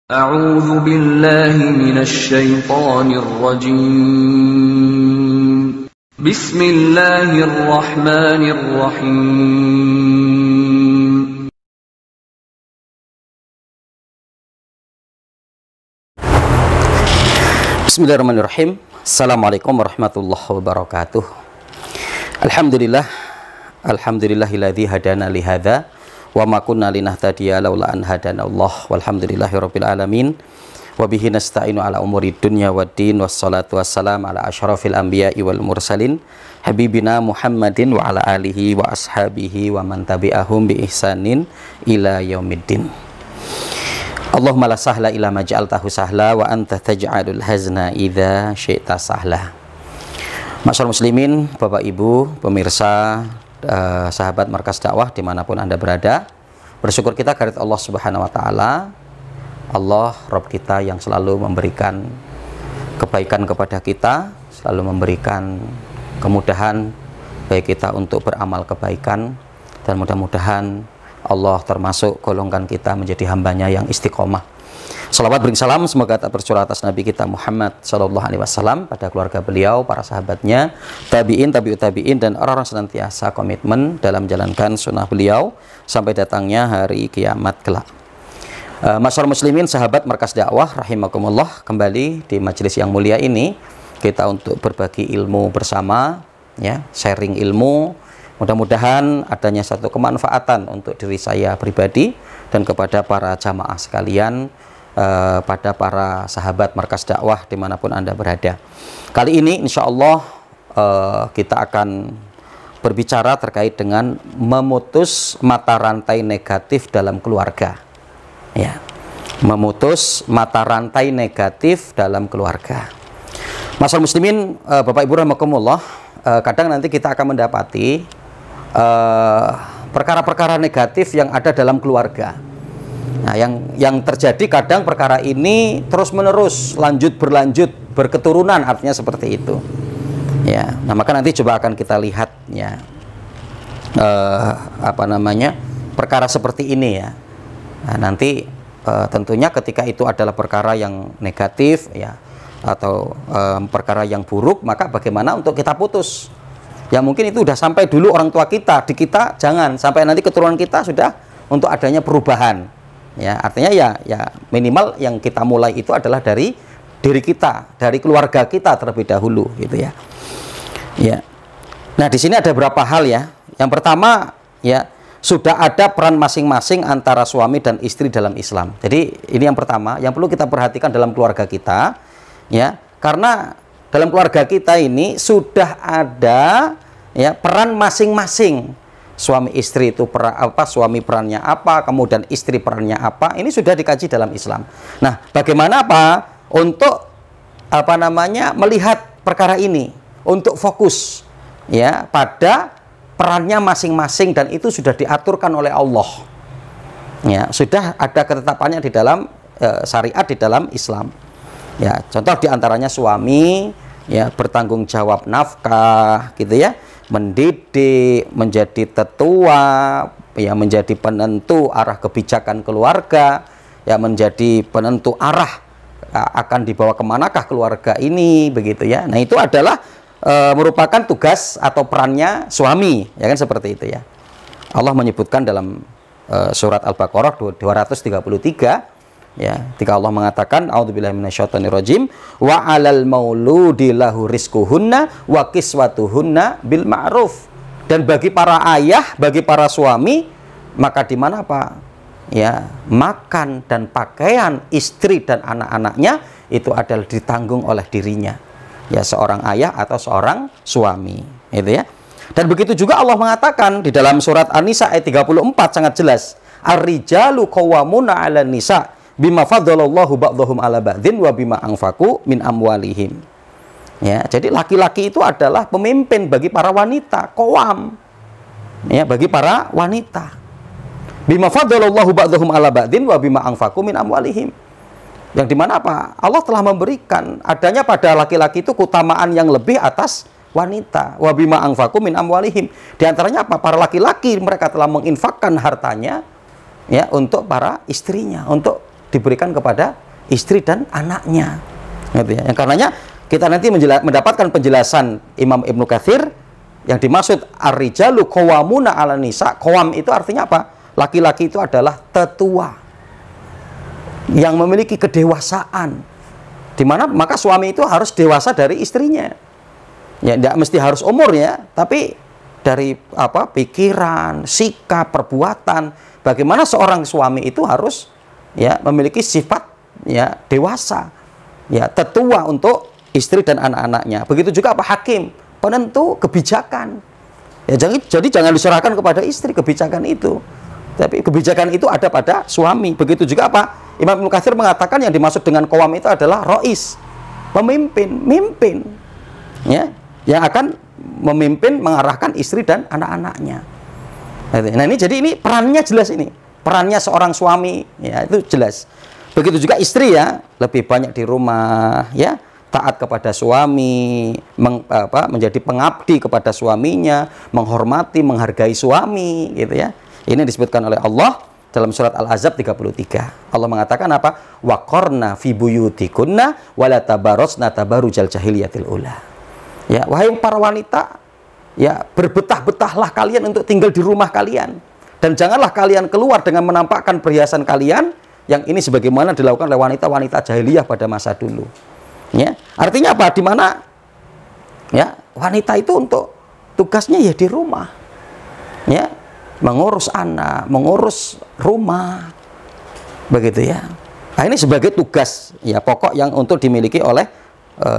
أعوذ بالله من الشيطان الرجيم بسم الله الرحمن الرحيم Bismillahirrahmanirrahim. Assalamualaikum warahmatullahi wabarakatuh. Alhamdulillahilladzi hadana li hadza wa ma kunna linahtadiya laula an hadanallah. Walhamdulillahirabbil alamin. Wa bihi nasta'inu ala umuri dunya waddin wassalatu wassalam ala asyrafil anbiya'i wal mursalin habibina Muhammadin wa ala alihi wa ashabihi wa man tabi'ahum bi ihsanin ila yaumiddin. Allahumma la sahla illa ma ja'altahu sahla wa anta taj'alul hazna idza syi'ta sahla. Masyaallah muslimin, Bapak Ibu, pemirsa, sahabat Markas Dakwah dimanapun Anda berada, bersyukur kita kehadirat Allah Subhanahu wa taala. Allah Rabb kita yang selalu memberikan kebaikan kepada kita, selalu memberikan kemudahan bagi kita untuk beramal kebaikan, dan mudah-mudahan Allah termasuk golongan kita menjadi hambanya yang istiqomah. Salawat beri salam semoga tak tercurah atas Nabi kita Muhammad sallallahu alaihi wasallam, pada keluarga beliau, para sahabatnya, tabi'in, tabi'ut tabi'in, dan orang-orang senantiasa komitmen dalam menjalankan sunnah beliau sampai datangnya hari kiamat kelak. Masyaallah muslimin, sahabat Markas Dakwah rahimakumullah, kembali di majelis yang mulia ini kita untuk berbagi ilmu bersama, ya, sharing ilmu. Mudah-mudahan adanya satu kemanfaatan untuk diri saya pribadi dan kepada para jamaah sekalian, pada para sahabat Markas Dakwah dimanapun Anda berada. Kali ini insya Allah kita akan berbicara terkait dengan memutus mata rantai negatif dalam keluarga, ya, memutus mata rantai negatif dalam keluarga. Masyaallah muslimin, Bapak Ibu rahimakumullah, kadang nanti kita akan mendapati perkara-perkara negatif yang ada dalam keluarga. Nah, yang terjadi kadang perkara ini terus-menerus, lanjut berketurunan, artinya seperti itu. Ya, nah maka nanti coba akan kita lihat, ya, perkara seperti ini, ya. Nah, nanti tentunya ketika itu adalah perkara yang negatif, ya, atau perkara yang buruk, maka bagaimana untuk kita putus? Ya mungkin itu sudah sampai dulu orang tua kita, di kita jangan sampai nanti keturunan kita sudah untuk adanya perubahan. Ya, artinya ya minimal yang kita mulai itu adalah dari diri kita, dari keluarga kita terlebih dahulu, gitu ya. Ya. Nah, di sini ada beberapa hal, ya. Yang pertama, ya, sudah ada peran masing-masing antara suami dan istri dalam Islam. Jadi ini yang pertama yang perlu kita perhatikan dalam keluarga kita, ya, karena dalam keluarga kita ini sudah ada, ya, peran masing-masing. Suami istri itu suami perannya apa, kemudian istri perannya apa, ini sudah dikaji dalam Islam. Nah, bagaimana untuk melihat perkara ini, untuk fokus, ya, pada perannya masing-masing, dan itu sudah diaturkan oleh Allah. Ya, sudah ada ketetapannya di dalam syariat di dalam Islam. Ya, contoh diantaranya suami, ya, bertanggung jawab nafkah, gitu ya, mendidik, menjadi tetua, ya, menjadi penentu arah kebijakan keluarga, ya, menjadi penentu arah akan dibawa kemanakah keluarga ini, begitu ya. Nah, itu adalah merupakan tugas atau perannya suami, ya kan, seperti itu ya. Allah menyebutkan dalam surat Al-Baqarah 233, ya, ketika Allah mengatakan a'udzubillahi minasyaitonirrajim wa 'alal mauludi lahu rizquhunna wa kiswatuhunna bil ma'ruf, dan bagi para ayah, bagi para suami, maka di mana ya, makan dan pakaian istri dan anak-anaknya itu adalah ditanggung oleh dirinya, ya, seorang ayah atau seorang suami, itu ya. Dan begitu juga Allah mengatakan di dalam surat An-Nisa ayat 34 sangat jelas, ar-rijalu qawwamuna 'alan nisa bima faddalallahu ba'dhum ala ba'dhin wa bima anfaqu min amwalihim. Ya, jadi laki-laki itu adalah pemimpin bagi para wanita, qawam, ya, bagi para wanita. Bima faddalallahu ba'dhum ala ba'dhin wa bima anfaqu min amwalihim. Yang dimana Allah telah memberikan adanya pada laki-laki itu keutamaan yang lebih atas wanita. Wa bima anfaqu min amwalihim. Di antaranya para laki-laki mereka telah menginfakkan hartanya, ya, untuk para istrinya, untuk diberikan kepada istri dan anaknya. Gitu ya. Yang karenanya kita nanti mendapatkan penjelasan Imam Ibnu Katsir yang dimaksud ar-rijalu qawwamuna 'alan nisa. Qawam itu artinya apa? Laki-laki itu adalah tetua yang memiliki kedewasaan. Di mana maka suami itu harus dewasa dari istrinya. Ya, tidak mesti harus umur ya, tapi dari apa? Pikiran, sikap, perbuatan. Bagaimana seorang suami itu harus ya memiliki sifat ya dewasa, ya tetua untuk istri dan anak-anaknya. Begitu juga apa? Hakim, penentu kebijakan. Ya, jadi jangan diserahkan kepada istri kebijakan itu. Tapi kebijakan itu ada pada suami. Begitu juga apa? Imam Ibnu Katsir mengatakan yang dimaksud dengan qawam itu adalah rois, mimpin, ya, yang akan memimpin, mengarahkan istri dan anak-anaknya. Nah ini perannya jelas ini. Perannya seorang suami, ya itu jelas. Begitu juga istri ya, lebih banyak di rumah, ya, taat kepada suami, menjadi pengabdi kepada suaminya, menghormati, menghargai suami, gitu ya. Ini disebutkan oleh Allah dalam surat Al-Ahzab 33. Allah mengatakan apa? Waqarna fi buyutikunna wala tabarrajna tabarrujal jahiliyatil ula. Ya, wahai para wanita, ya berbetah-betahlah kalian untuk tinggal di rumah kalian, dan janganlah kalian keluar dengan menampakkan perhiasan kalian yang ini sebagaimana dilakukan oleh wanita-wanita jahiliyah pada masa dulu. Ya, artinya apa? Di mana ya wanita itu untuk tugasnya ya di rumah, ya mengurus anak, mengurus rumah, begitu ya. Nah ini sebagai tugas ya pokok yang untuk dimiliki oleh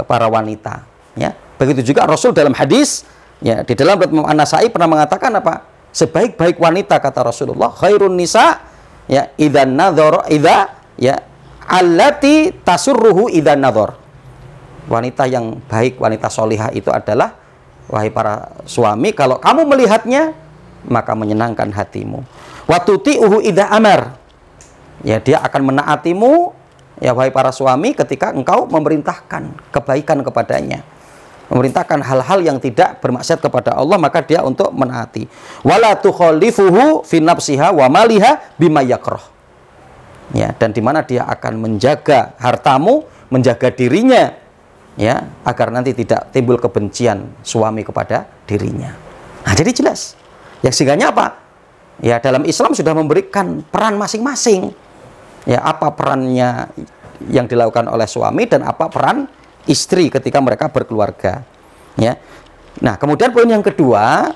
para wanita. Ya, begitu juga Rasul dalam hadis ya di dalam Imam An-Nasa'i pernah mengatakan apa? Sebaik-baik wanita kata Rasulullah, khairun nisa ya idzan nadhara ya allati tasurruhu idzan nadhar. Wanita yang baik, wanita solihah itu adalah wahai para suami, kalau kamu melihatnya maka menyenangkan hatimu. Wa tuti'uhu idza amar. Ya, dia akan menaatimu ya wahai para suami ketika engkau memerintahkan kebaikan kepadanya. Memerintahkan hal-hal yang tidak bermaksiat kepada Allah, maka dia untuk menaati. Wala tukhalifuhu fi nafsiha wa maliha bima yakrah. Ya, dan di mana dia akan menjaga hartamu, menjaga dirinya ya, agar nanti tidak timbul kebencian suami kepada dirinya. Nah, jadi jelas. Ya sehingganya apa? Ya dalam Islam sudah memberikan peran masing-masing. Ya apa perannya yang dilakukan oleh suami dan apa peran istri ketika mereka berkeluarga. Ya. Nah kemudian poin yang kedua,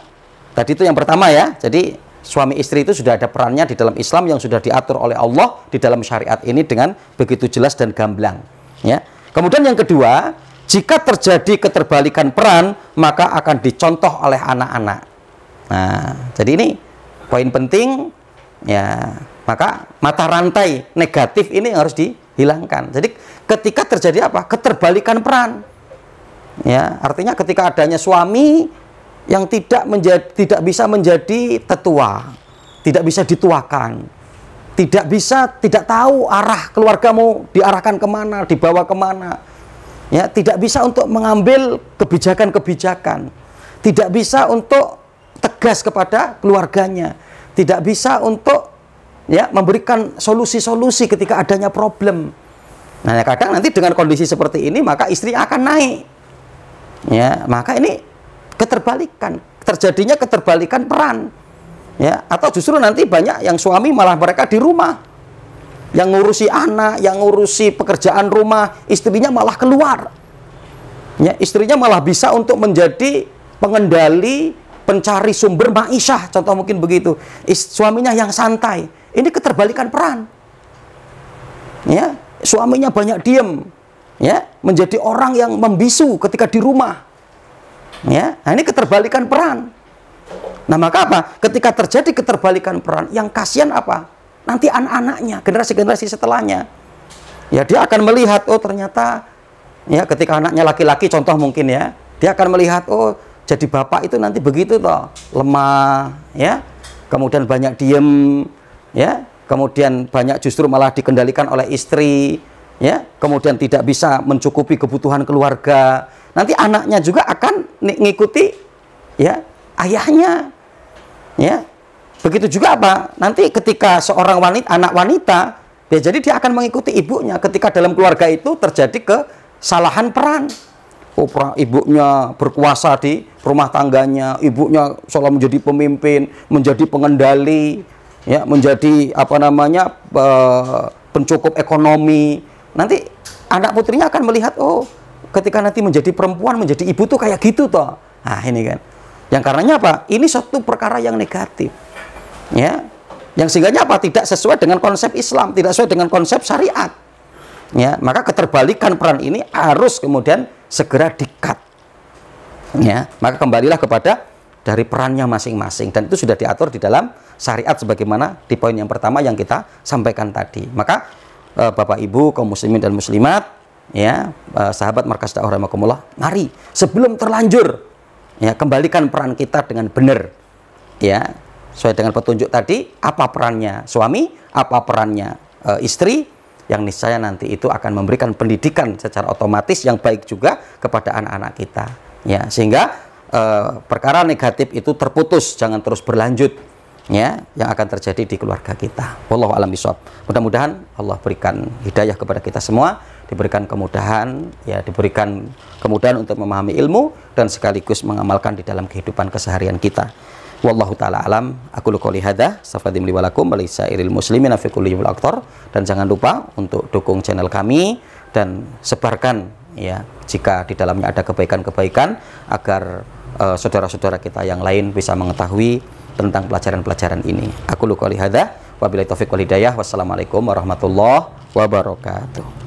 tadi itu yang pertama ya. Jadi suami istri itu sudah ada perannya di dalam Islam yang sudah diatur oleh Allah di dalam syariat ini dengan begitu jelas dan gamblang. Ya. Kemudian yang kedua, jika terjadi keterbalikan peran maka akan dicontoh oleh anak-anak. Nah, jadi ini poin penting ya, maka mata rantai negatif ini harus dihilangkan. Jadi ketika terjadi apa? Keterbalikan peran. Ya, artinya ketika adanya suami yang tidak bisa menjadi tetua, tidak bisa dituakan, tidak tahu arah keluargamu diarahkan kemana, dibawa kemana. Ya, tidak bisa untuk mengambil kebijakan-kebijakan, tidak bisa untuk tegas kepada keluarganya, tidak bisa untuk ya memberikan solusi-solusi ketika adanya problem. Nah, kadang nanti dengan kondisi seperti ini maka istri akan naik. Ya, maka ini terjadinya keterbalikan peran. Ya, atau justru nanti banyak yang suami malah mereka di rumah. Yang ngurusi anak, yang ngurusi pekerjaan rumah, istrinya malah keluar. Ya, istrinya malah bisa untuk menjadi pengendali, pencari sumber ma'isyah, contoh mungkin begitu. Suaminya yang santai. Ini keterbalikan peran. Ya, suaminya banyak diem. Ya, menjadi orang yang membisu ketika di rumah. Ya, nah ini keterbalikan peran. Nah, maka apa? Ketika terjadi keterbalikan peran, yang kasihan apa? Nanti anak-anaknya, generasi-generasi setelahnya. Ya, dia akan melihat, oh ternyata ya ketika anaknya laki-laki contoh mungkin ya, dia akan melihat, oh jadi bapak itu nanti begitu toh, lemah, ya, kemudian banyak diem, ya, kemudian banyak justru malah dikendalikan oleh istri, ya, kemudian tidak bisa mencukupi kebutuhan keluarga. Nanti anaknya juga akan mengikuti, ya, ayahnya, ya. Begitu juga apa? Nanti ketika seorang anak wanita Ya, jadi dia akan mengikuti ibunya ketika dalam keluarga itu terjadi kesalahan peran. Oh, ibunya berkuasa di rumah tangganya, ibunya seolah menjadi pemimpin, menjadi pengendali, ya, menjadi pencukup ekonomi. Nanti anak putrinya akan melihat, oh, ketika nanti menjadi perempuan, menjadi ibu tuh kayak gitu toh. Nah, ini kan. Yang karenanya apa? Ini suatu perkara yang negatif. Ya. Yang sehingganya apa? Tidak sesuai dengan konsep Islam, tidak sesuai dengan konsep syariat. Ya, maka keterbalikan peran ini harus kemudian segera di-cut. Ya, maka kembalilah kepada dari perannya masing-masing, dan itu sudah diatur di dalam syariat sebagaimana di poin yang pertama yang kita sampaikan tadi. Maka Bapak Ibu kaum muslimin dan muslimat, ya, sahabat Markas Dakwah rahimakumullah, mari sebelum terlanjur, ya, kembalikan peran kita dengan benar. Ya, sesuai dengan petunjuk tadi, apa perannya suami, apa perannya istri, yang niscaya nanti itu akan memberikan pendidikan secara otomatis yang baik juga kepada anak-anak kita. Ya, sehingga perkara negatif itu terputus, jangan terus berlanjut, ya, yang akan terjadi di keluarga kita. Wallahu a'lam bishawab. Mudah-mudahan Allah berikan hidayah kepada kita semua, diberikan kemudahan, ya, diberikan kemudahan untuk memahami ilmu dan sekaligus mengamalkan di dalam kehidupan keseharian kita. Wallahu ta'ala alam. Aku qouli hadza, astaghfirullahi wa lakum wa lisairil muslimina fi kulli waqtin. Dan jangan lupa untuk dukung channel kami dan sebarkan, ya, jika di dalamnya ada kebaikan-kebaikan, agar saudara-saudara kita yang lain bisa mengetahui tentang pelajaran-pelajaran ini. Aku qouli hadza, wabillahi taufiq wal hidayah. Wassalamualaikum warahmatullahi wabarakatuh.